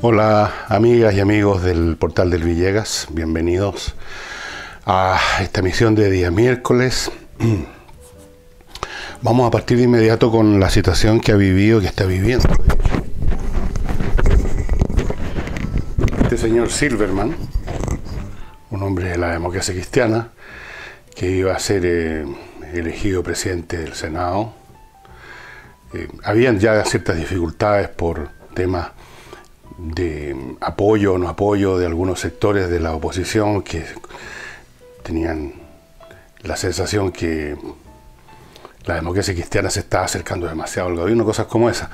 Hola amigas y amigos del portal del Villegas, bienvenidos a esta emisión de día miércoles. Vamos a partir de inmediato con la situación que ha vivido, que está viviendo este señor Silberman, un hombre de la democracia cristiana, que iba a ser elegido presidente del Senado. Habían ya ciertas dificultades por temas de apoyo o no apoyo de algunos sectores de la oposición que tenían la sensación que la democracia cristiana se estaba acercando demasiado al gobierno, cosas como esas.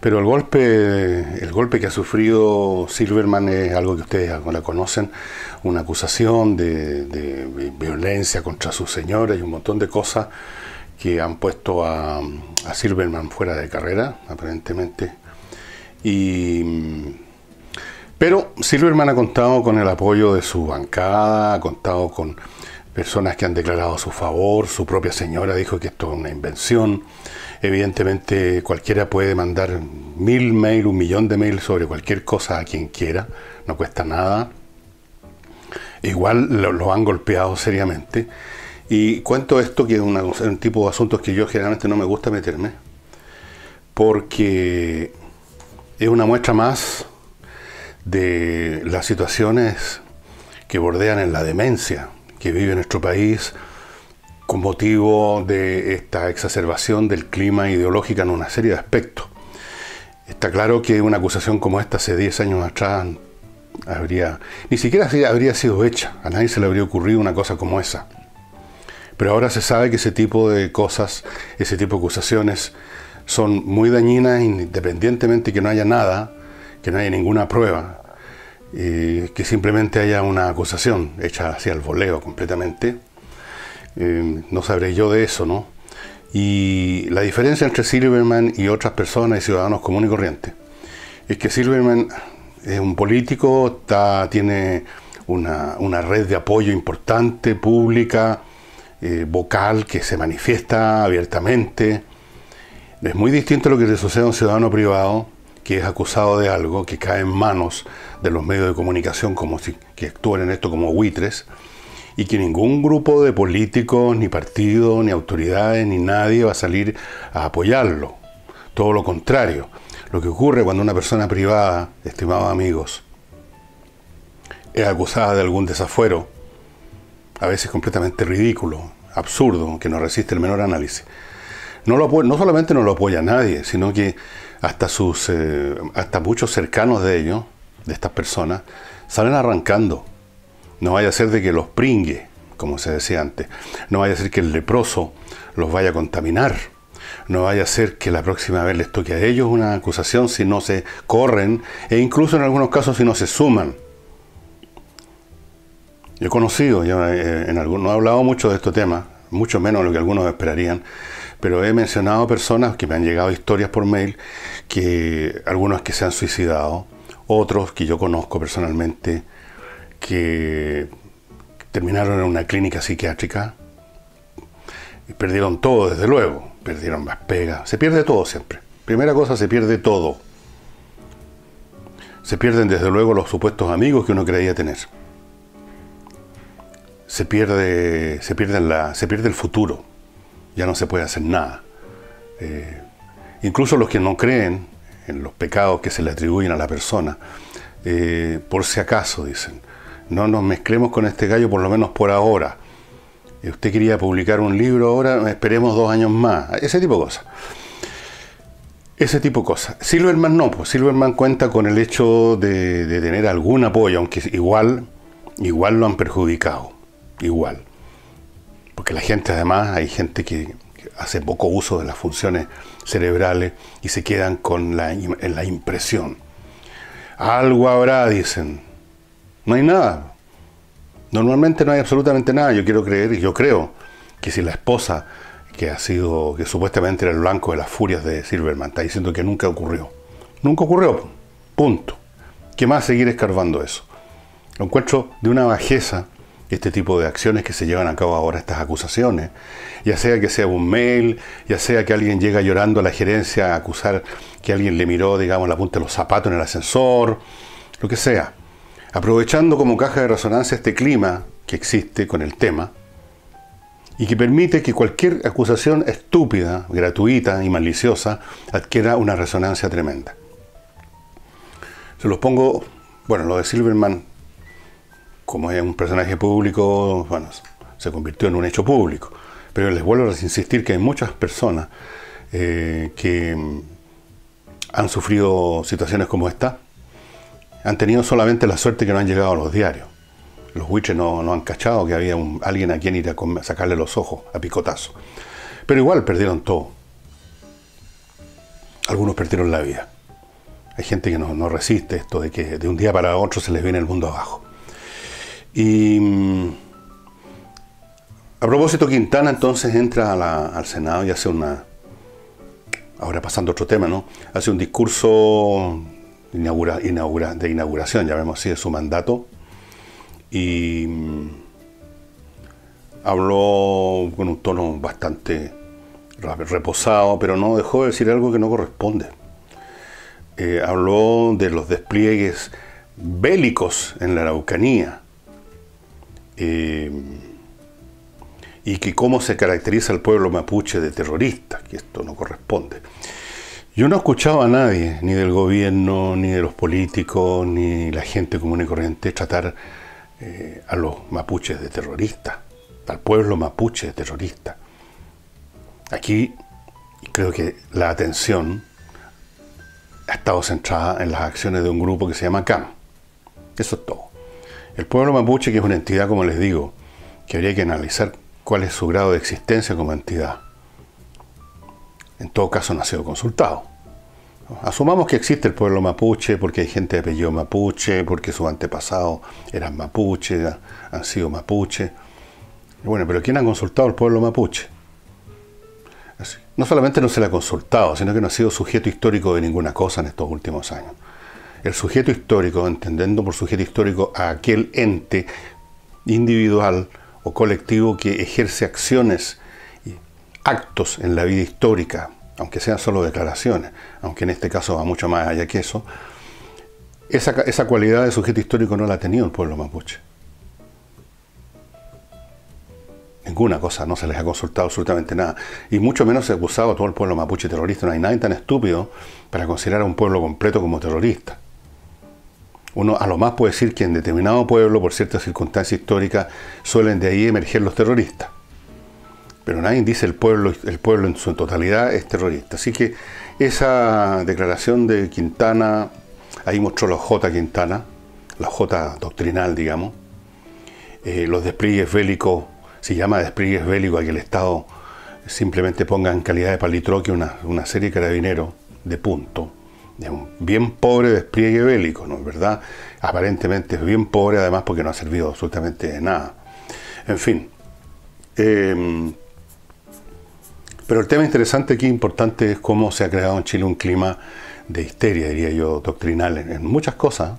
Pero el golpe que ha sufrido Silberman es algo que ustedes la conocen, una acusación de violencia contra su señora y un montón de cosas que han puesto a Silberman fuera de carrera, aparentemente. Pero Silberman ha contado con el apoyo de su bancada, ha contado con personas que han declarado a su favor, su propia señora dijo que esto es una invención. Evidentemente cualquiera puede mandar 1000 mails, 1.000.000 de mails sobre cualquier cosa a quien quiera, no cuesta nada. Igual lo han golpeado seriamente. Y cuento esto que es un tipo de asuntos que yo generalmente no me gusta meterme, porque es una muestra más de las situaciones que bordean en la demencia que vive nuestro país con motivo de esta exacerbación del clima ideológico en una serie de aspectos. Está claro que una acusación como esta hace 10 años atrás ni siquiera habría sido hecha, a nadie se le habría ocurrido una cosa como esa. Pero ahora se sabe que ese tipo de cosas, ese tipo de acusaciones son muy dañinas independientemente que no haya nada, que no haya ninguna prueba, que simplemente haya una acusación hecha hacia el voleo completamente. No sabré yo de eso, ¿no? Y la diferencia entre Silberman y otras personas y ciudadanos comunes y corrientes es que Silberman es un político, tiene una red de apoyo importante, pública, vocal, que se manifiesta abiertamente. Es muy distinto a lo que le sucede a un ciudadano privado que es acusado de algo, que cae en manos de los medios de comunicación que actúan en esto como buitres, y que ningún grupo de políticos, ni partidos, ni autoridades, ni nadie va a salir a apoyarlo. Todo lo contrario. Lo que ocurre cuando una persona privada, estimados amigos, es acusada de algún desafuero, a veces completamente ridículo, absurdo, que no resiste el menor análisis, no solamente no lo apoya nadie, sino que hasta muchos cercanos de ellos, de estas personas, salen arrancando. No vaya a ser de que los pringue, como se decía antes. No vaya a ser que el leproso los vaya a contaminar. No vaya a ser que la próxima vez les toque a ellos una acusación si no se corren, e incluso en algunos casos si no se suman. Yo he conocido, no he hablado mucho de este tema, mucho menos de lo que algunos esperarían, pero he mencionado personas que me han llegado historias por mail, que algunos que se han suicidado, otros que yo conozco personalmente, que terminaron en una clínica psiquiátrica y perdieron todo, desde luego, perdieron las pegas, se pierde todo siempre. Primera cosa, se pierde todo. Se pierden desde luego los supuestos amigos que uno creía tener. Se pierde el futuro, ya no se puede hacer nada. Incluso los que no creen en los pecados que se le atribuyen a la persona, por si acaso dicen, no nos mezclemos con este gallo por lo menos por ahora. Usted quería publicar un libro ahora, esperemos 2 años más. Ese tipo de cosas. Ese tipo de cosas. Silberman no, pues Silberman cuenta con el hecho de tener algún apoyo, aunque igual lo han perjudicado. Igual. Porque la gente, además, hay gente que hace poco uso de las funciones cerebrales y se quedan con en la impresión. Algo habrá, dicen. No hay nada. Normalmente no hay absolutamente nada. Yo creo que si la esposa, que supuestamente era el blanco de las furias de Silberman, está diciendo que nunca ocurrió. Nunca ocurrió. Punto. ¿Qué más seguir escarbando eso? Lo encuentro de una bajeza este tipo de acciones que se llevan a cabo ahora, estas acusaciones, ya sea que sea un mail, ya sea que alguien llega llorando a la gerencia a acusar que alguien le miró, digamos, la punta de los zapatos en el ascensor, lo que sea, aprovechando como caja de resonancia este clima que existe con el tema y que permite que cualquier acusación estúpida, gratuita y maliciosa adquiera una resonancia tremenda. Se los pongo, bueno, lo de Silverman, como es un personaje público, bueno, se convirtió en un hecho público. Pero les vuelvo a insistir que hay muchas personas que han sufrido situaciones como esta, han tenido solamente la suerte que no han llegado a los diarios. Los buitres no han cachado que había alguien a quien ir a sacarle los ojos a picotazo. Pero igual perdieron todo. Algunos perdieron la vida. Hay gente que no resiste esto de que de un día para otro se les viene el mundo abajo. Y a propósito, Quintana entonces entra al Senado y hace ahora pasando a otro tema, ¿no? Hace un discurso de inauguración, llamémoslo así, de su mandato. Y habló con un tono bastante reposado, pero no dejó de decir algo que no corresponde. Habló de los despliegues bélicos en la Araucanía, y que cómo se caracteriza al pueblo mapuche de terrorista, que esto no corresponde. Yo no he escuchado a nadie, ni del gobierno, ni de los políticos, ni la gente común y corriente, tratar a los mapuches de terroristas, al pueblo mapuche de terrorista. Aquí creo que la atención ha estado centrada en las acciones de un grupo que se llama CAM. Eso es todo. El pueblo mapuche, que es una entidad, como les digo, que habría que analizar cuál es su grado de existencia como entidad. En todo caso no ha sido consultado. Asumamos que existe el pueblo mapuche porque hay gente de apellido mapuche, porque sus antepasados eran mapuche, han sido mapuche. Bueno, pero ¿quién ha consultado al pueblo mapuche? No solamente no se le ha consultado, sino que no ha sido sujeto histórico de ninguna cosa en estos últimos años. El sujeto histórico, entendiendo por sujeto histórico a aquel ente individual o colectivo que ejerce acciones y actos en la vida histórica, aunque sean solo declaraciones, aunque en este caso va mucho más allá que eso, esa cualidad de sujeto histórico no la ha tenido el pueblo mapuche. Ninguna cosa, no se les ha consultado absolutamente nada. Y mucho menos se ha acusado a todo el pueblo mapuche terrorista. No hay nadie tan estúpido para considerar a un pueblo completo como terrorista. Uno a lo más puede decir que en determinado pueblo, por ciertas circunstancias históricas, suelen de ahí emerger los terroristas. Pero nadie dice el pueblo en su totalidad es terrorista. Así que esa declaración de Quintana, ahí mostró la J Quintana, la J doctrinal, digamos, los despliegues bélicos. Se llama despliegues bélicos a que el Estado simplemente ponga en calidad de palitroque una serie de carabineros de punto, de un bien pobre despliegue bélico, ¿no es verdad? Aparentemente es bien pobre, además, porque no ha servido absolutamente de nada. En fin. Pero el tema interesante aquí, importante, es cómo se ha creado en Chile un clima de histeria, diría yo, doctrinal, en muchas cosas,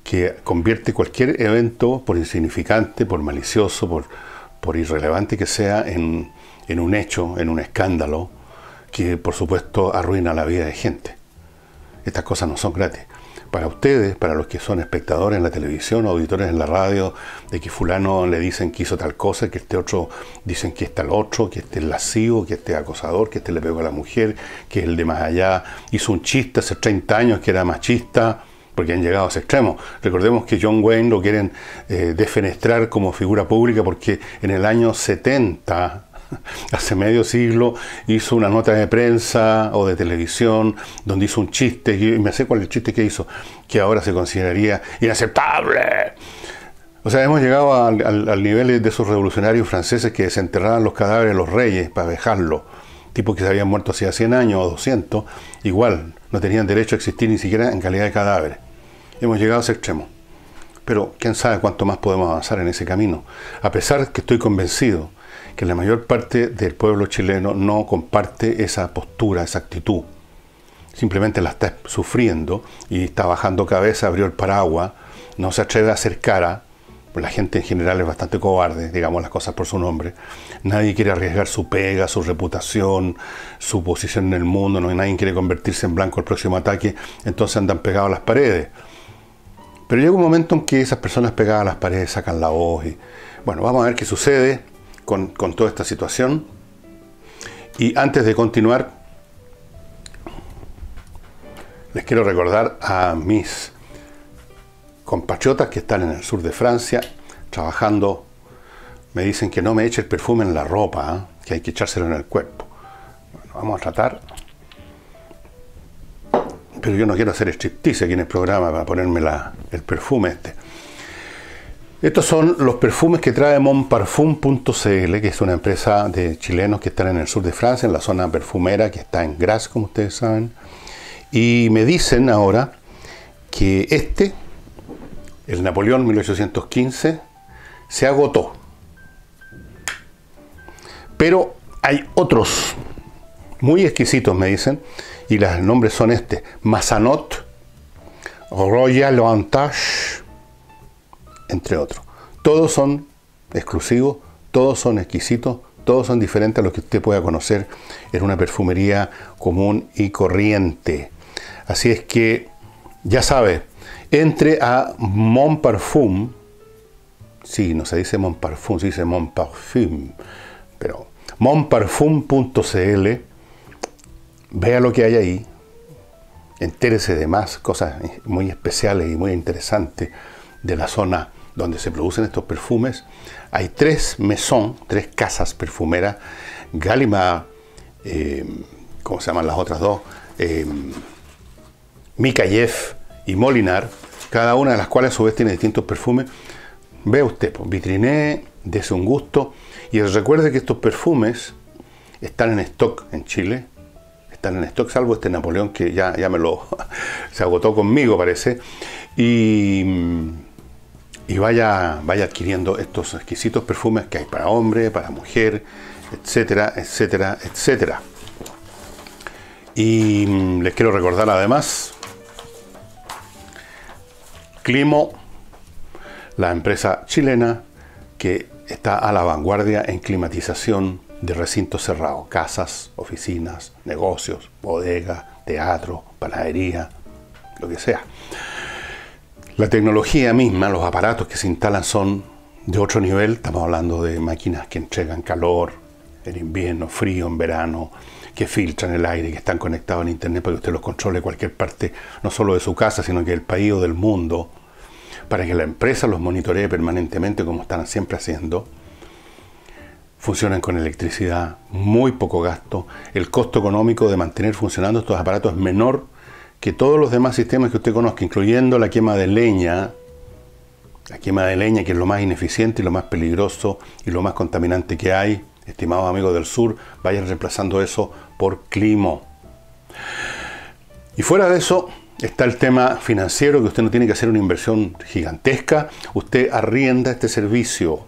que convierte cualquier evento, por insignificante, por malicioso, por irrelevante que sea, en un hecho, en un escándalo, que por supuesto arruina la vida de gente. Estas cosas no son gratis. Para ustedes, para los que son espectadores en la televisión, auditores en la radio, de que fulano le dicen que hizo tal cosa, que este otro dicen que está el otro, que este es lascivo, que este es acosador, que este le pegó a la mujer, que el de más allá hizo un chiste hace 30 años que era machista, porque han llegado a ese extremo. Recordemos que John Wayne lo quieren defenestrar como figura pública porque en el año 70, hace medio siglo, hizo una nota de prensa o de televisión donde hizo un chiste, y me sé cuál es el chiste que hizo, que ahora se consideraría inaceptable. O sea, hemos llegado al nivel de esos revolucionarios franceses que desenterraban los cadáveres de los reyes para dejarlos. Tipos que se habían muerto hacía 100 años o 200, igual no tenían derecho a existir ni siquiera en calidad de cadáveres. Hemos llegado a ese extremo. Pero quién sabe cuánto más podemos avanzar en ese camino. A pesar que estoy convencido que la mayor parte del pueblo chileno no comparte esa postura, esa actitud. Simplemente la está sufriendo y está bajando cabeza, abrió el paraguas, no se atreve a hacer cara, pues la gente en general es bastante cobarde, digamos las cosas por su nombre. Nadie quiere arriesgar su pega, su reputación, su posición en el mundo, no, nadie quiere convertirse en blanco el próximo ataque, entonces andan pegados a las paredes. Pero llega un momento en que esas personas pegadas a las paredes sacan la voz y, bueno, vamos a ver qué sucede con toda esta situación. Y antes de continuar, les quiero recordar a mis compatriotas que están en el sur de Francia trabajando. Me dicen que no me eche el perfume en la ropa, que hay que echárselo en el cuerpo. Bueno, vamos a tratar. Pero yo no quiero hacer striptease aquí en el programa para ponerme el perfume este. Estos son los perfumes que trae monparfum.cl, que es una empresa de chilenos que están en el sur de Francia, en la zona perfumera que está en Grasse, como ustedes saben. Y me dicen ahora que el Napoleón 1815, se agotó. Pero hay otros muy exquisitos, me dicen, y los nombres son Massanot, Royal Vantage, entre otros. Todos son exclusivos, todos son exquisitos, todos son diferentes a los que usted pueda conocer en una perfumería común y corriente. Así es que, ya sabe, entre a Monparfum, sí, no se dice Monparfum, se dice Monparfum, pero monparfum.cl, vea lo que hay ahí, entérese de más cosas muy especiales y muy interesantes de la zona donde se producen estos perfumes. Hay 3 maisons, 3 casas perfumeras, Gallimard, ¿cómo se llaman las otras dos? Mikhayev y Molinard, cada una de las cuales a su vez tiene distintos perfumes. Vea usted, pues, vitriné, dese un gusto, y recuerde que estos perfumes están en stock en Chile. Están en stock, salvo este Napoleón que ya se agotó conmigo, parece. Y vaya adquiriendo estos exquisitos perfumes que hay para hombre, para mujer, etcétera, etcétera, etcétera. Y les quiero recordar además, Climo, la empresa chilena que está a la vanguardia en climatización de recintos cerrados, casas, oficinas, negocios, bodegas, teatro, panadería, lo que sea. La tecnología misma, los aparatos que se instalan son de otro nivel. Estamos hablando de máquinas que entregan calor en invierno, frío en verano, que filtran el aire, que están conectados en internet para que usted los controle de cualquier parte, no solo de su casa, sino que del país o del mundo, para que la empresa los monitoree permanentemente como están siempre haciendo. Funcionan con electricidad, muy poco gasto. El costo económico de mantener funcionando estos aparatos es menor que todos los demás sistemas que usted conozca, incluyendo la quema de leña. La quema de leña, que es lo más ineficiente y lo más peligroso y lo más contaminante que hay. Estimados amigos del sur, vayan reemplazando eso por Climo. Y fuera de eso está el tema financiero, que usted no tiene que hacer una inversión gigantesca. Usted arrienda este servicio.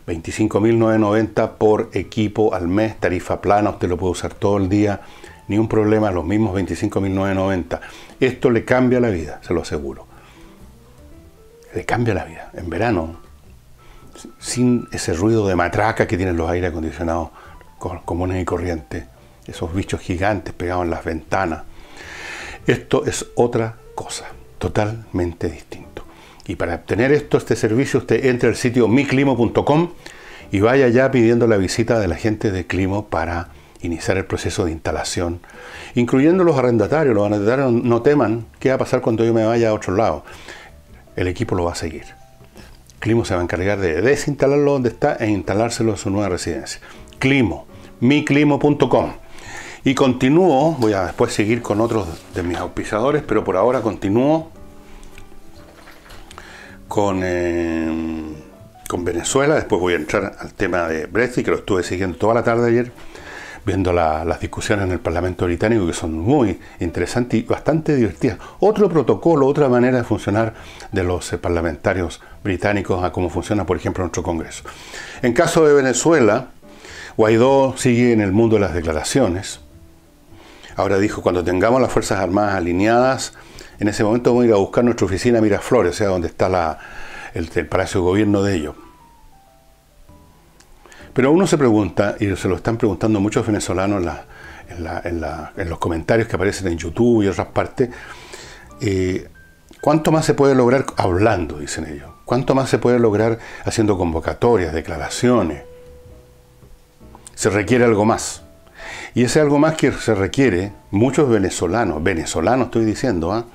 25.990 por equipo al mes, tarifa plana, usted lo puede usar todo el día, ni un problema, los mismos 25.990. Esto le cambia la vida, se lo aseguro. Le cambia la vida. En verano, sin ese ruido de matraca que tienen los aire acondicionados comunes y corrientes, esos bichos gigantes pegados en las ventanas. Esto es otra cosa, totalmente distinto. Y para obtener este servicio, usted entre al sitio miclimo.com y vaya ya pidiendo la visita de la gente de Climo para iniciar el proceso de instalación, incluyendo los arrendatarios. Los arrendatarios no teman qué va a pasar cuando yo me vaya a otro lado. El equipo lo va a seguir. Climo se va a encargar de desinstalarlo donde está e instalárselo en su nueva residencia. Climo, miclimo.com. Y continúo, voy a después seguir con otros de mis auspiciadores, pero por ahora continúo con Venezuela. Después voy a entrar al tema de Brexit, que lo estuve siguiendo toda la tarde ayer, viendo las discusiones en el Parlamento británico, que son muy interesantes y bastante divertidas. Otro protocolo, otra manera de funcionar de los parlamentarios británicos a cómo funciona, por ejemplo, nuestro Congreso. En caso de Venezuela, Guaidó sigue en el mundo de las declaraciones. Ahora dijo, cuando tengamos las Fuerzas Armadas alineadas, en ese momento vamos a ir a buscar nuestra oficina Miraflores, o sea, donde está el Palacio de Gobierno de ellos. Pero uno se pregunta, y se lo están preguntando muchos venezolanos en los comentarios que aparecen en YouTube y otras partes, ¿cuánto más se puede lograr hablando, dicen ellos? ¿Cuánto más se puede lograr haciendo convocatorias, declaraciones? Se requiere algo más. Y ese algo más que se requiere, muchos venezolanos estoy diciendo,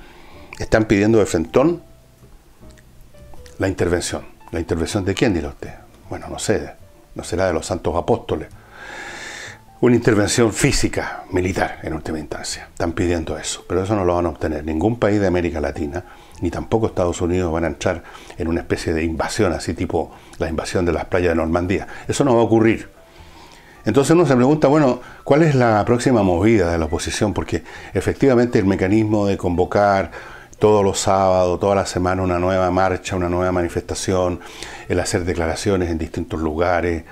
están pidiendo de frentón la intervención. ¿La intervención de quién, dirá usted? Bueno, no sé, no será de los santos apóstoles. Una intervención física, militar, en última instancia. Están pidiendo eso, pero eso no lo van a obtener. Ningún país de América Latina, ni tampoco Estados Unidos, van a entrar en una especie de invasión, así tipo la invasión de las playas de Normandía. Eso no va a ocurrir. Entonces uno se pregunta, bueno, ¿cuál es la próxima movida de la oposición? Porque efectivamente el mecanismo de convocar todos los sábados, toda la semana, una nueva marcha, una nueva manifestación, el hacer declaraciones en distintos lugares,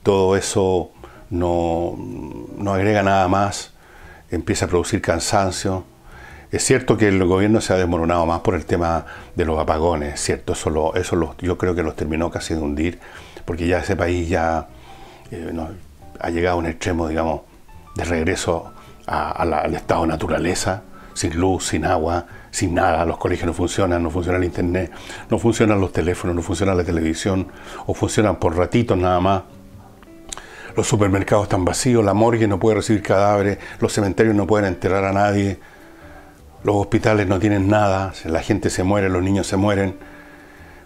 todo eso no agrega nada más, empieza a producir cansancio. Es cierto que el gobierno se ha desmoronado más por el tema de los apagones, es cierto, yo creo que los terminó casi de hundir, porque ya ese país ya ha llegado a un extremo, digamos, de regreso al estado de naturaleza, sin luz, sin agua, sin nada. Los colegios no funcionan, no funciona el internet, no funcionan los teléfonos, no funciona la televisión, o funcionan por ratitos nada más. Los supermercados están vacíos, la morgue no puede recibir cadáveres, los cementerios no pueden enterrar a nadie, los hospitales no tienen nada, la gente se muere, los niños se mueren.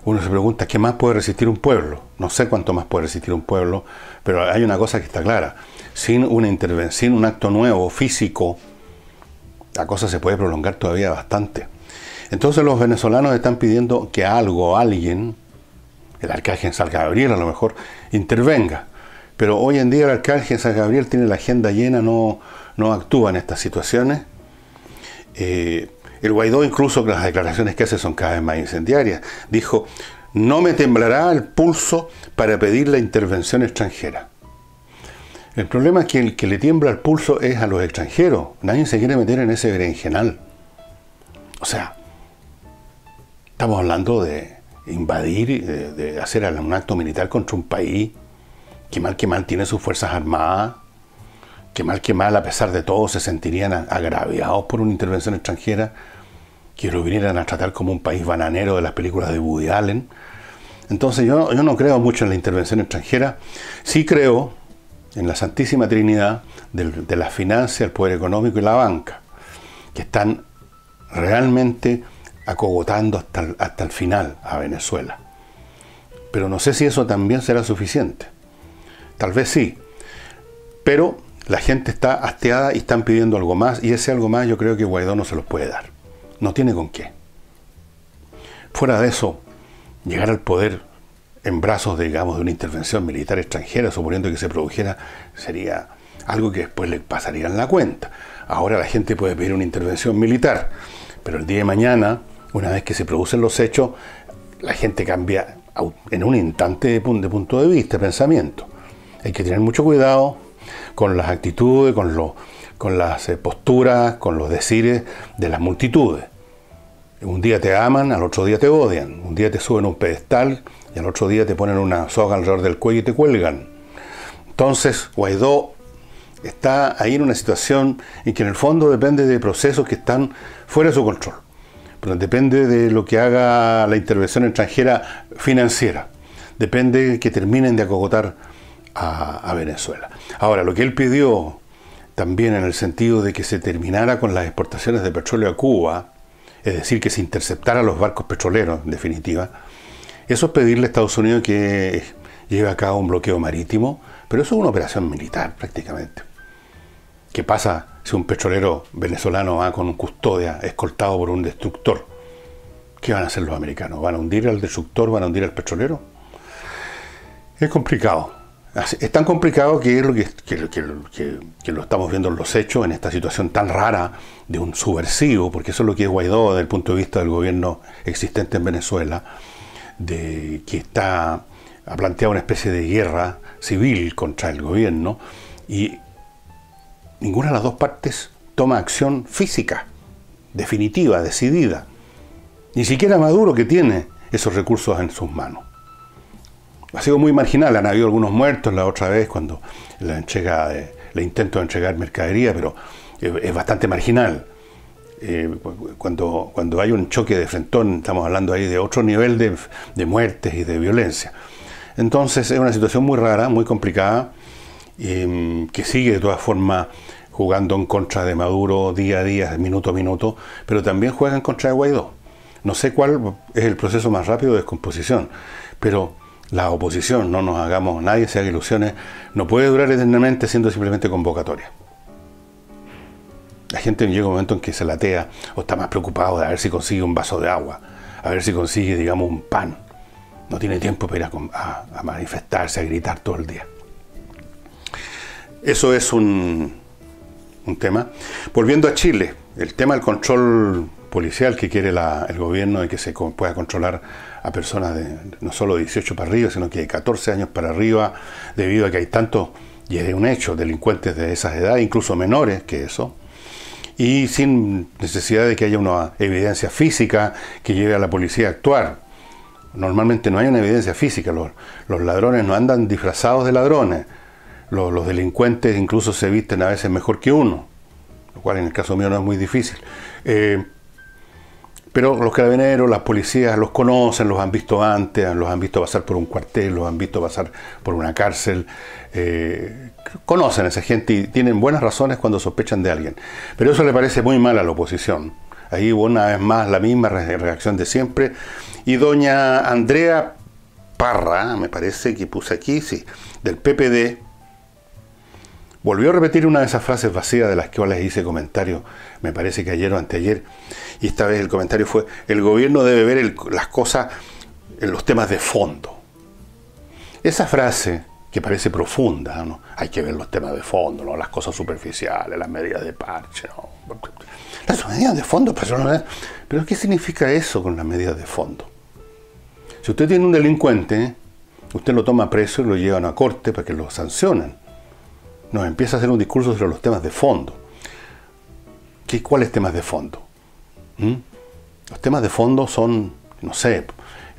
Uno se pregunta, ¿qué más puede resistir un pueblo? No sé cuánto más puede resistir un pueblo, pero hay una cosa que está clara. Sin una intervención, sin un acto nuevo, físico, la cosa se puede prolongar todavía bastante. Entonces los venezolanos están pidiendo que alguien, el arcángel San Gabriel a lo mejor, intervenga. Pero hoy en día el arcángel San Gabriel tiene la agenda llena, no actúa en estas situaciones. El Guaidó, incluso las declaraciones que hace son cada vez más incendiarias. Dijo, no me temblará el pulso para pedir la intervención extranjera. El problema es que el que le tiembla el pulso es a los extranjeros. Nadie se quiere meter en ese berenjenal. O sea, estamos hablando de invadir, de hacer un acto militar contra un país que mal tiene sus fuerzas armadas, que mal a pesar de todo se sentirían agraviados por una intervención extranjera, que lo vinieran a tratar como un país bananero de las películas de Woody Allen. Entonces yo no creo mucho en la intervención extranjera. Sí creo en la Santísima Trinidad de la financia, el poder económico y la banca, que están realmente acogotando hasta el final a Venezuela. Pero no sé si eso también será suficiente. Tal vez sí, pero la gente está hastiada y están pidiendo algo más, y ese algo más yo creo que Guaidó no se los puede dar. No tiene con qué. Fuera de eso, llegar al poder en brazos, digamos, de una intervención militar extranjera, suponiendo que se produjera, sería algo que después le pasaría en la cuenta. Ahora la gente puede pedir una intervención militar, pero el día de mañana, una vez que se producen los hechos, la gente cambia en un instante de punto de vista, de pensamiento. Hay que tener mucho cuidado con las actitudes, con las posturas, con los decires de las multitudes. Un día te aman, al otro día te odian. Un día te suben a un pedestal y al otro día te ponen una soga alrededor del cuello y te cuelgan. Entonces, Guaidó está ahí en una situación en que en el fondo depende de procesos que están fuera de su control. Pero depende de lo que haga la intervención extranjera financiera. Depende que terminen de acogotar a Venezuela. Ahora, lo que él pidió también en el sentido de que se terminara con las exportaciones de petróleo a Cuba, es decir, que se interceptara los barcos petroleros, en definitiva, eso es pedirle a Estados Unidos que lleve a cabo un bloqueo marítimo, pero eso es una operación militar prácticamente. ¿Qué pasa si un petrolero venezolano va con un custodia escoltado por un destructor? ¿Qué van a hacer los americanos? ¿Van a hundir al destructor? ¿Van a hundir al petrolero? Es complicado. Es tan complicado que es lo que lo estamos viendo en los hechos, en esta situación tan rara de un subversivo, porque eso es lo que es Guaidó desde el punto de vista del gobierno existente en Venezuela, de que ha planteado una especie de guerra civil contra el gobierno, y ninguna de las dos partes toma acción física, definitiva, decidida. Ni siquiera Maduro, que tiene esos recursos en sus manos. Ha sido muy marginal, han habido algunos muertos la otra vez cuando le intento de entregar mercadería, pero es bastante marginal. Cuando hay un choque de frentón, estamos hablando ahí de otro nivel de muertes y de violencia. Entonces es una situación muy rara, muy complicada, que sigue de todas formas jugando en contra de Maduro día a día, minuto a minuto, pero también juega en contra de Guaidó. No sé cuál es el proceso más rápido de descomposición, pero la oposición, no nos hagamos, nadie se haga ilusiones, no puede durar eternamente siendo simplemente convocatoria. La gente llega un momento en que se latea o está más preocupado de a ver si consigue un vaso de agua, a ver si consigue, digamos, un pan. No tiene tiempo para ir a manifestarse, a gritar todo el día. Eso es un tema. Volviendo a Chile, el tema del control policial que quiere el gobierno de que se pueda controlar a personas de no solo 18 para arriba, sino que de 14 años para arriba, debido a que hay tantos, y es un hecho, delincuentes de esas edades, incluso menores que eso, y sin necesidad de que haya una evidencia física que lleve a la policía a actuar. Normalmente no hay una evidencia física, los ladrones no andan disfrazados de ladrones, los delincuentes incluso se visten a veces mejor que uno, lo cual en el caso mío no es muy difícil. Pero los carabineros, las policías los conocen, los han visto antes, los han visto pasar por un cuartel, los han visto pasar por una cárcel, conocen a esa gente y tienen buenas razones cuando sospechan de alguien. Pero eso le parece muy mal a la oposición. Ahí una vez más la misma reacción de siempre. Y doña Andrea Parra, me parece que puse aquí, sí, del PPD, volvió a repetir una de esas frases vacías de las que yo les hice comentario, me parece que ayer o anteayer, y esta vez el comentario fue: el gobierno debe ver las cosas en los temas de fondo. Esa frase, que parece profunda, ¿no? Hay que ver los temas de fondo, ¿no? Las cosas superficiales, las medidas de parche, ¿no? Las medidas de fondo, pero ¿qué significa eso con las medidas de fondo? Si usted tiene un delincuente, usted lo toma preso y lo llevan a corte para que lo sancionen. Nos empieza a hacer un discurso sobre los temas de fondo. ¿Cuáles temas de fondo? Los temas de fondo son, no sé,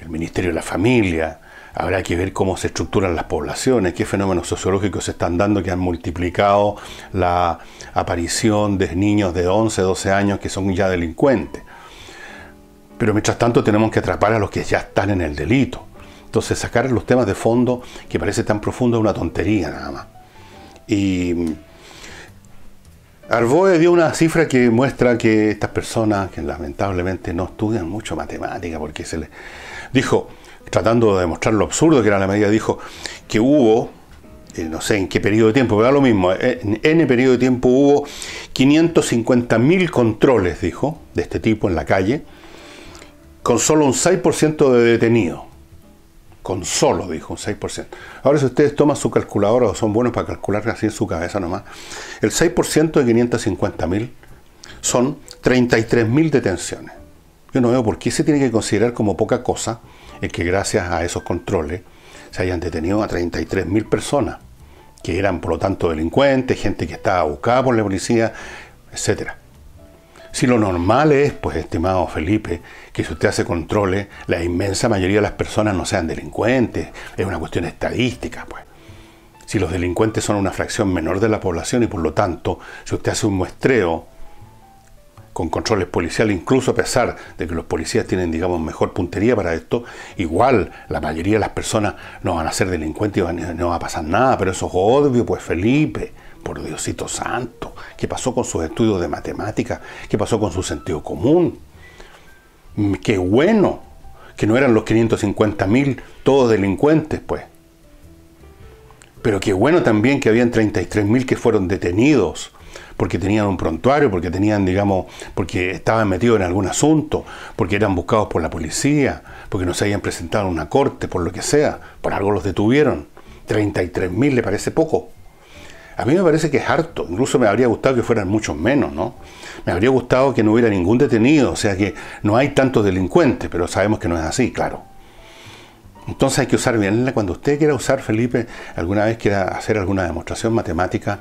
el Ministerio de la Familia. Habrá que ver cómo se estructuran las poblaciones, qué fenómenos sociológicos se están dando que han multiplicado la aparición de niños de 11, 12 años que son ya delincuentes. Pero mientras tanto tenemos que atrapar a los que ya están en el delito. Entonces sacar los temas de fondo, que parece tan profundo, es una tontería nada más. Y Arboe dio una cifra que muestra que estas personas, que lamentablemente no estudian mucho matemática, porque se les dijo, tratando de demostrar lo absurdo que era la medida, dijo que hubo, no sé en qué periodo de tiempo, pero da lo mismo, en N periodo de tiempo hubo 550.000 controles, dijo, de este tipo en la calle, con solo un 6% de detenidos. Con solo, dijo, un 6%. Ahora, si ustedes toman su calculadora o son buenos para calcular así en su cabeza nomás, el 6% de 550.000 son 33.000 detenciones. Yo no veo por qué se tiene que considerar como poca cosa el que gracias a esos controles se hayan detenido a 33.000 personas, que eran por lo tanto delincuentes, gente que estaba buscada por la policía, etcétera. Si lo normal es, pues, estimado Felipe, que si usted hace controles, la inmensa mayoría de las personas no sean delincuentes, es una cuestión estadística, pues. Si los delincuentes son una fracción menor de la población y por lo tanto, si usted hace un muestreo con controles policiales, incluso a pesar de que los policías tienen, digamos, mejor puntería para esto, igual la mayoría de las personas no van a ser delincuentes y no va a pasar nada, pero eso es obvio, pues, Felipe. Por Diosito santo, ¿qué pasó con sus estudios de matemáticas? ¿Qué pasó con su sentido común? Qué bueno que no eran los 550.000 todos delincuentes, pues. Pero qué bueno también que habían 33.000 que fueron detenidos porque tenían un prontuario, porque tenían, digamos, porque estaban metidos en algún asunto, porque eran buscados por la policía, porque no se habían presentado en una corte, por lo que sea, por algo los detuvieron. 33.000 le parece poco. A mí me parece que es harto, incluso me habría gustado que fueran muchos menos, ¿no? Me habría gustado que no hubiera ningún detenido, o sea que no hay tantos delincuentes, pero sabemos que no es así, claro. Entonces hay que usar bien, cuando usted quiera usar, Felipe, alguna vez quiera hacer alguna demostración matemática,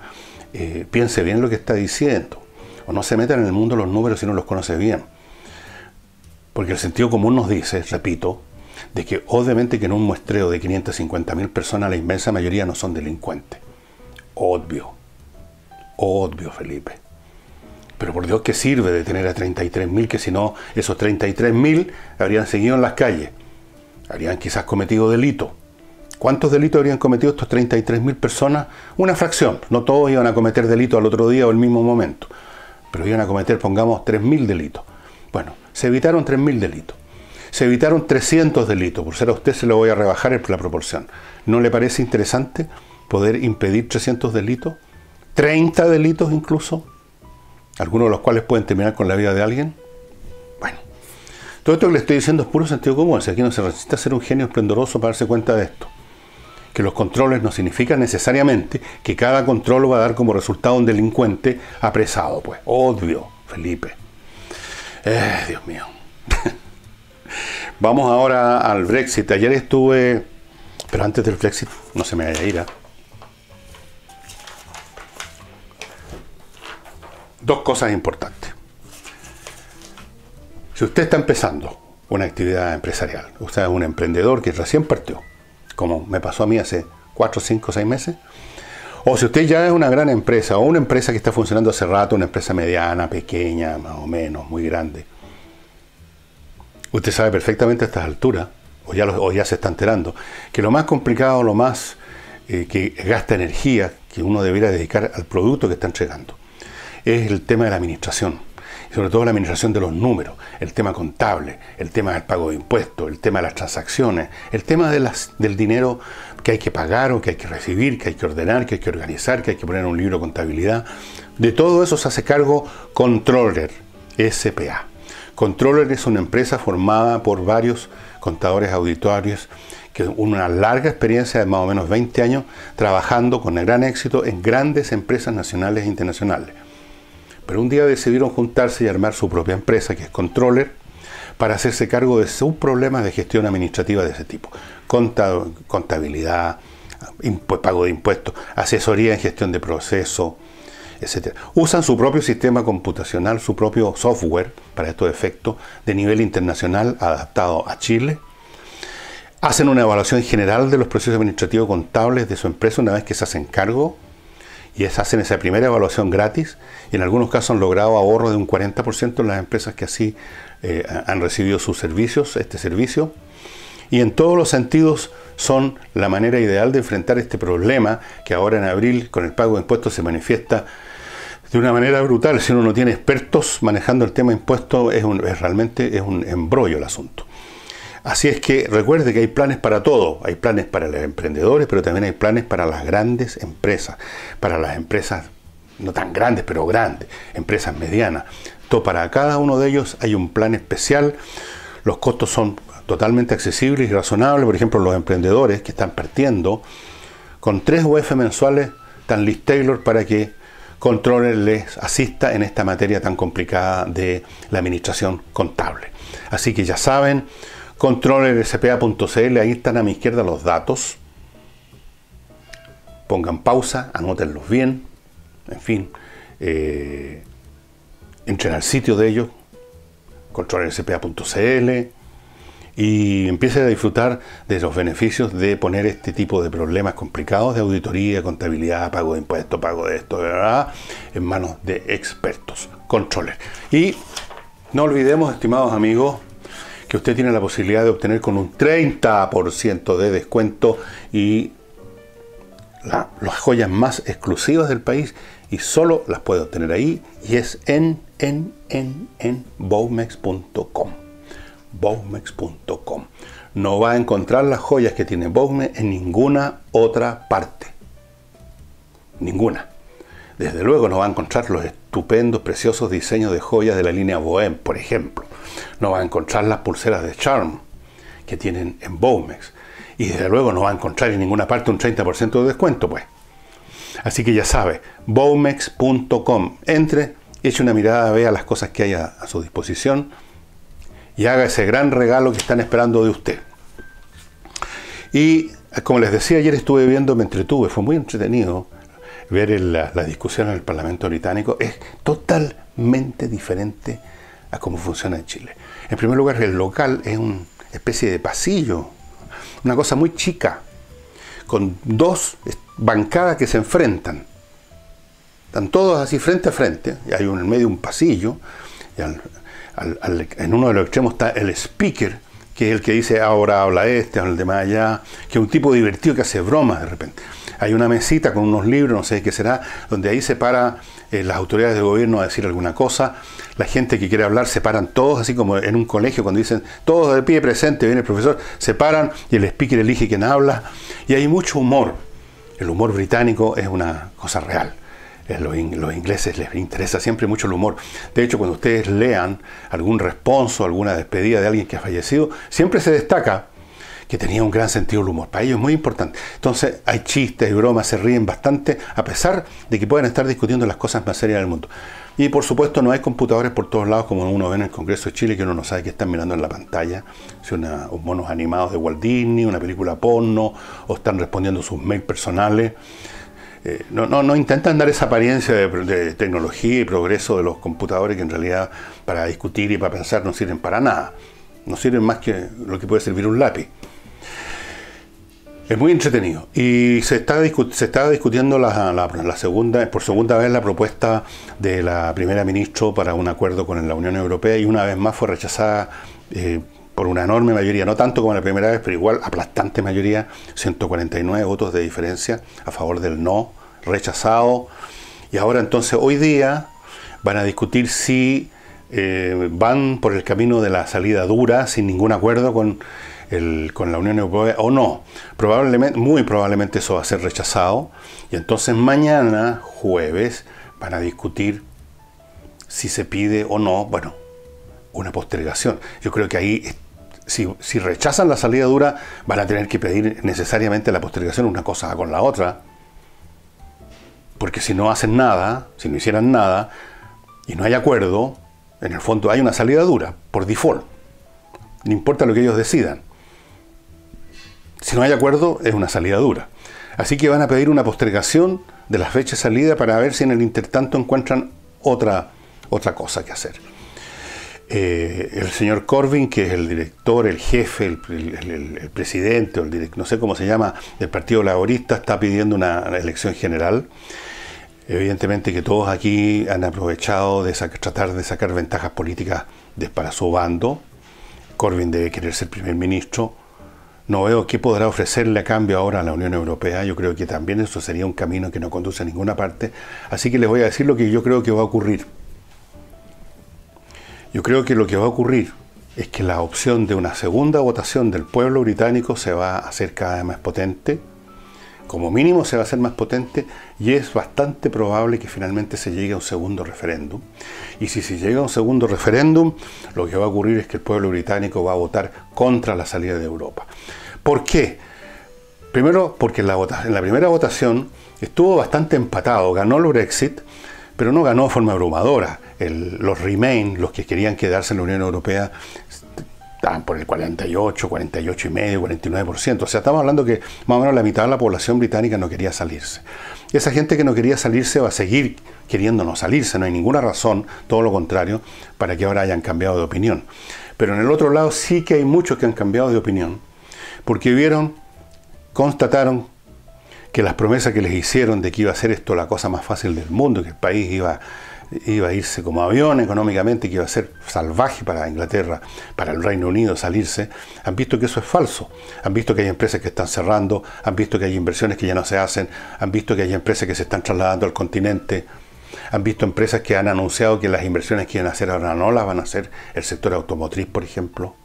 piense bien lo que está diciendo, o no se meta en el mundo de los números si no los conoce bien. Porque el sentido común nos dice, repito, de que obviamente que en un muestreo de 550.000 personas la inmensa mayoría no son delincuentes. Obvio, Felipe. Pero por Dios, ¿qué sirve de tener a 33.000 que si no, esos 33.000 habrían seguido en las calles? Habrían quizás cometido delitos. ¿Cuántos delitos habrían cometido estos 33.000 personas? Una fracción. No todos iban a cometer delitos al otro día o al mismo momento. Pero iban a cometer, pongamos, 3.000 delitos. Bueno, se evitaron 3.000 delitos. Se evitaron 300 delitos. Por ser a usted se lo voy a rebajar la proporción. ¿No le parece interesante poder impedir 300 delitos? 30 delitos incluso. Algunos de los cuales pueden terminar con la vida de alguien. Bueno, todo esto que le estoy diciendo es puro sentido común. Si aquí no se necesita ser un genio esplendoroso para darse cuenta de esto. Que los controles no significan necesariamente que cada control va a dar como resultado un delincuente apresado. Pues, obvio, Felipe. Dios mío. Vamos ahora al Brexit. Ayer estuve... Pero antes del Brexit, no se me vaya a ir. Dos cosas importantes. Si usted está empezando una actividad empresarial, usted es un emprendedor que recién partió, como me pasó a mí hace 4, 5, 6 meses, o si usted ya es una gran empresa, o una empresa que está funcionando hace rato, una empresa mediana, pequeña, más o menos, muy grande, usted sabe perfectamente a estas alturas, o ya se está enterando, que lo más complicado, lo más que gasta energía que uno debería dedicar al producto que está entregando, es el tema de la administración, y sobre todo la administración de los números, el tema contable, el tema del pago de impuestos, el tema de las transacciones, el tema del dinero que hay que pagar o que hay que recibir, que hay que ordenar, que hay que organizar, que hay que poner en un libro de contabilidad. De todo eso se hace cargo Controller S.p.A. Controller es una empresa formada por varios contadores auditorios que una larga experiencia de más o menos 20 años trabajando con gran éxito en grandes empresas nacionales e internacionales. Pero un día decidieron juntarse y armar su propia empresa, que es Controller, para hacerse cargo de sus problemas de gestión administrativa de ese tipo. Contabilidad, pago de impuestos, asesoría en gestión de procesos, etc. Usan su propio sistema computacional, su propio software para estos efectos de nivel internacional adaptado a Chile. Hacen una evaluación general de los procesos administrativos contables de su empresa una vez que se hacen cargo y hacen esa primera evaluación gratis y en algunos casos han logrado ahorro de un 40% en las empresas que así han recibido sus servicios, este servicio. Y en todos los sentidos son la manera ideal de enfrentar este problema que ahora en abril con el pago de impuestos se manifiesta de una manera brutal. Si uno no tiene expertos manejando el tema de impuestos realmente es un embrollo el asunto. Así es que recuerde que hay planes para todo. Hay planes para los emprendedores, pero también hay planes para las grandes empresas. Para las empresas no tan grandes, pero grandes. Empresas medianas. Para cada uno de ellos hay un plan especial. Los costos son totalmente accesibles y razonables. Por ejemplo, los emprendedores que están partiendo con 3 UF mensuales tan Liz Taylor para que Controller les asista en esta materia tan complicada de la administración contable. Así que ya saben, controllerspa.cl, ahí están a mi izquierda los datos. Pongan pausa, anótenlos bien, en fin, entren al sitio de ellos, controllerspa.cl, y empiecen a disfrutar de los beneficios de poner este tipo de problemas complicados de auditoría, contabilidad, pago de impuestos, pago de esto, ¿verdad?, en manos de expertos, Controller. Y no olvidemos, estimados amigos, que usted tiene la posibilidad de obtener con un 30% de descuento y las joyas más exclusivas del país, y solo las puede obtener ahí, y es en bowmex.com. bowmex.com. No va a encontrar las joyas que tiene Bowmex en ninguna otra parte. Ninguna. Desde luego no va a encontrar los estupendos, preciosos diseños de joyas de la línea Bohem, por ejemplo. No va a encontrar las pulseras de Charm que tienen en Bowmex. Y desde luego no va a encontrar en ninguna parte un 30% de descuento, pues. Así que ya sabe, bowmex.com. Entre, eche una mirada, vea las cosas que hay a su disposición y haga ese gran regalo que están esperando de usted. Y como les decía, ayer estuve viendo, me entretuve, fue muy entretenido ver la discusión en el Parlamento británico. Es totalmente diferente a cómo funciona en Chile. En primer lugar, el local es especie de pasillo, una cosa muy chica, con dos bancadas que se enfrentan. Están todos así frente a frente, y hay en el medio un pasillo, y en uno de los extremos está el speaker, que es el que dice ahora habla este, habla el de más allá, que es un tipo divertido que hace bromas de repente. Hay una mesita con unos libros, no sé qué será, donde ahí se para las autoridades de gobierno a decir alguna cosa, la gente que quiere hablar se paran todos, así como en un colegio cuando dicen todos de pie presente, viene el profesor, se paran y el speaker elige quién habla, y hay mucho humor. El humor británico es una cosa real. Los ingleses les interesa siempre mucho el humor. De hecho, cuando ustedes lean algún responso, alguna despedida de alguien que ha fallecido, siempre se destaca que tenía un gran sentido del humor. Para ellos es muy importante. Entonces hay chistes y bromas, se ríen bastante, a pesar de que pueden estar discutiendo las cosas más serias del mundo. Y por supuesto no hay computadores por todos lados como uno ve en el Congreso de Chile, que uno no sabe qué están mirando en la pantalla, si unos monos animados de Walt Disney, una película porno, o están respondiendo sus mails personales. No intentan dar esa apariencia de tecnología y progreso de los computadores que en realidad para discutir y para pensar no sirven para nada. No sirven más que lo que puede servir un lápiz. Es muy entretenido. Y se estaba discutiendo por segunda vez la propuesta de la primera ministra para un acuerdo con la Unión Europea, y una vez más fue rechazada por una enorme mayoría, no tanto como la primera vez, pero igual aplastante mayoría, 149 votos de diferencia a favor del no, rechazado. Y ahora entonces hoy día van a discutir si van por el camino de la salida dura, sin ningún acuerdo con la Unión Europea o no. Muy probablemente eso va a ser rechazado, y entonces mañana, jueves, van a discutir si se pide o no, bueno, una postergación. Yo creo que ahí, si rechazan la salida dura, van a tener que pedir necesariamente la postergación, una cosa va con la otra, porque si no hacen nada, si no hicieran nada, y no hay acuerdo, en el fondo hay una salida dura, por default. No importa lo que ellos decidan. Si no hay acuerdo, es una salida dura. Así que van a pedir una postergación de la fecha de salida para ver si en el intertanto encuentran otra cosa que hacer. El señor Corbyn, que es el director, el jefe, el presidente, o no sé cómo se llama, del Partido Laborista, está pidiendo una elección general. Evidentemente que todos aquí han aprovechado de tratar de sacar ventajas políticas para su bando. Corbyn debe querer ser primer ministro. No veo qué podrá ofrecerle a cambio ahora a la Unión Europea. Yo creo que también eso sería un camino que no conduce a ninguna parte. Así que les voy a decir lo que yo creo que va a ocurrir. Yo creo que lo que va a ocurrir es que la opción de una segunda votación del pueblo británico se va a hacer cada vez más potente. Como mínimo se va a hacer más potente, y es bastante probable que finalmente se llegue a un segundo referéndum. Y si se llega a un segundo referéndum, lo que va a ocurrir es que el pueblo británico va a votar contra la salida de Europa. ¿Por qué? Primero, porque en la primera votación estuvo bastante empatado. Ganó el Brexit, pero no ganó de forma abrumadora. Los Remain, los que querían quedarse en la Unión Europea, estaban por el 48, 48,5%, 49%. O sea, estamos hablando que más o menos la mitad de la población británica no quería salirse. Esa gente que no quería salirse va a seguir queriendo no salirse. No hay ninguna razón, todo lo contrario, para que ahora hayan cambiado de opinión. Pero en el otro lado sí que hay muchos que han cambiado de opinión, porque constataron que las promesas que les hicieron de que iba a ser esto la cosa más fácil del mundo, que el país iba a irse como avión económicamente, que iba a ser salvaje para Inglaterra, para el Reino Unido salirse, han visto que eso es falso. Han visto que hay empresas que están cerrando, han visto que hay inversiones que ya no se hacen, han visto que hay empresas que se están trasladando al continente, han visto empresas que han anunciado que las inversiones que iban a hacer ahora no las van a hacer, el sector automotriz, por ejemplo.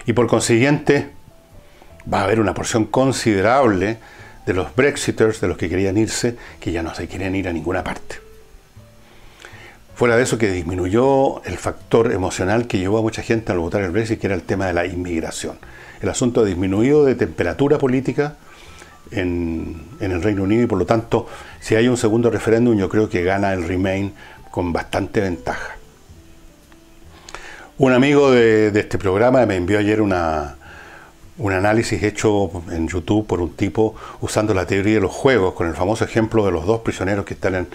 Y por consiguiente, va a haber una porción considerable de los Brexiters, de los que querían irse, que ya no se quieren ir a ninguna parte. Fuera de eso, que disminuyó el factor emocional que llevó a mucha gente al votar el Brexit, que era el tema de la inmigración. El asunto ha disminuido de temperatura política en el Reino Unido, y por lo tanto, si hay un segundo referéndum, yo creo que gana el Remain con bastante ventaja. Un amigo de este programa me envió ayer un análisis hecho en YouTube por un tipo usando la teoría de los juegos, con el famoso ejemplo de los dos prisioneros que están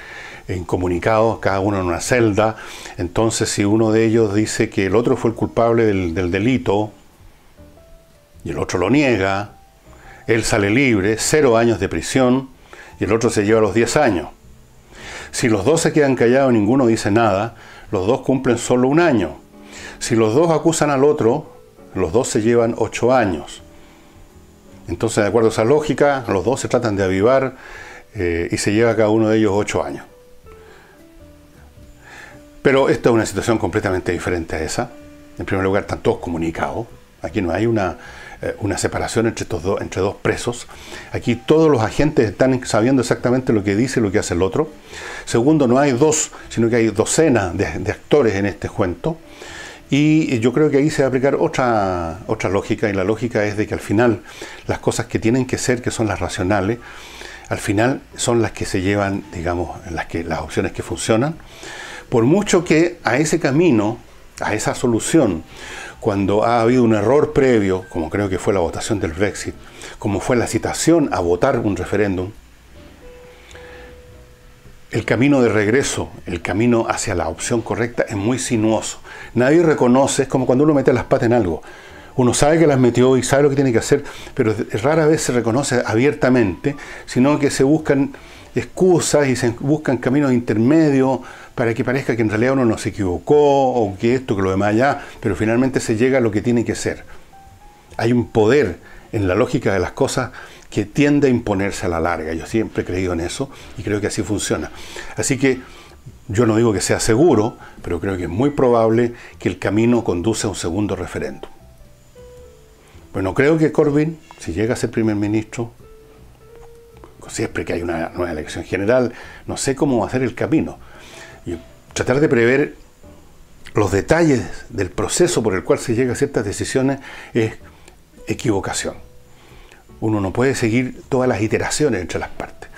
incomunicados, cada uno en una celda. Entonces, si uno de ellos dice que el otro fue el culpable del delito, y el otro lo niega, él sale libre, 0 años de prisión, y el otro se lleva los 10 años. Si los dos se quedan callados y ninguno dice nada, los dos cumplen solo 1 año. Si los dos acusan al otro, los dos se llevan 8 años. Entonces, de acuerdo a esa lógica, los dos se tratan de avivar y se lleva cada uno de ellos 8 años. Pero esta es una situación completamente diferente a esa. En primer lugar, están todos comunicados. Aquí no hay una separación entre dos presos. Aquí todos los agentes están sabiendo exactamente lo que dice y lo que hace el otro. Segundo, no hay dos, sino que hay docenas de actores en este cuento. Y yo creo que ahí se va a aplicar otra lógica, y la lógica es de que al final las cosas que tienen que ser, que son las racionales, al final son las que se llevan, digamos, las opciones que funcionan. Por mucho que a ese camino, a esa solución, cuando ha habido un error previo, como creo que fue la votación del Brexit, como fue la citación a votar un referéndum, el camino de regreso, el camino hacia la opción correcta es muy sinuoso. Nadie reconoce, es como cuando uno mete las patas en algo. Uno sabe que las metió y sabe lo que tiene que hacer, pero rara vez se reconoce abiertamente, sino que se buscan excusas y se buscan caminos intermedios para que parezca que en realidad uno no se equivocó, o que esto, que lo demás allá, pero finalmente se llega a lo que tiene que ser. Hay un poder en la lógica de las cosas que tiende a imponerse a la larga. Yo siempre he creído en eso y creo que así funciona. Así que yo no digo que sea seguro, pero creo que es muy probable que el camino conduce a un segundo referéndum. Bueno, creo que Corbyn, si llega a ser primer ministro, siempre que hay una nueva elección general, no sé cómo va a ser el camino. Y tratar de prever los detalles del proceso por el cual se llega a ciertas decisiones es equivocación. Uno no puede seguir todas las iteraciones entre las partes,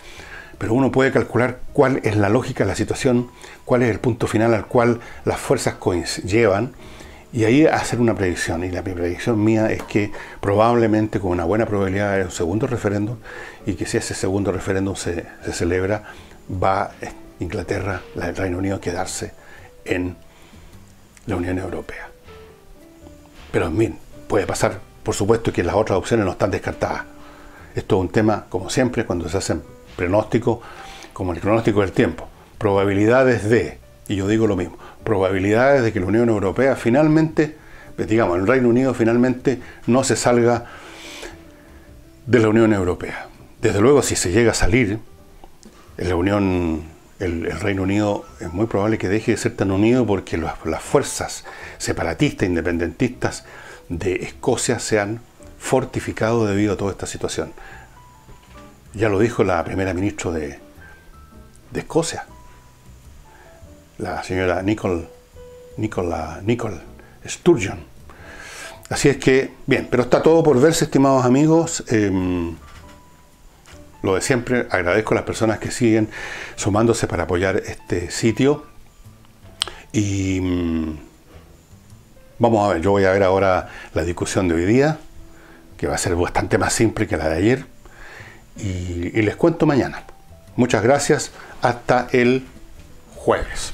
pero uno puede calcular cuál es la lógica de la situación, cuál es el punto final al cual las fuerzas llevan, y ahí hacer una predicción. Y la predicción mía es que probablemente, con una buena probabilidad, hay un segundo referéndum, y que si ese segundo referéndum se celebra, va Inglaterra, el Reino Unido, a quedarse en la Unión Europea. Pero en fin, puede pasar, por supuesto, que las otras opciones no están descartadas. Esto es un tema, como siempre, cuando se hacen pronósticos, como el pronóstico del tiempo. Probabilidades de, y yo digo lo mismo, probabilidades de que la Unión Europea finalmente, digamos, el Reino Unido finalmente no se salga de la Unión Europea. Desde luego, si se llega a salir, la Unión, el Reino Unido es muy probable que deje de ser tan unido, porque las fuerzas separatistas, independentistas de Escocia se han fortificado debido a toda esta situación. Ya lo dijo la primera ministra de Escocia, la señora Nicola Sturgeon. Así es que, bien, pero está todo por verse, estimados amigos. Lo de siempre, agradezco a las personas que siguen sumándose para apoyar este sitio. Y vamos a ver, yo voy a ver ahora la discusión de hoy día, que va a ser bastante más simple que la de ayer. Y les cuento mañana. Muchas gracias. Hasta el jueves.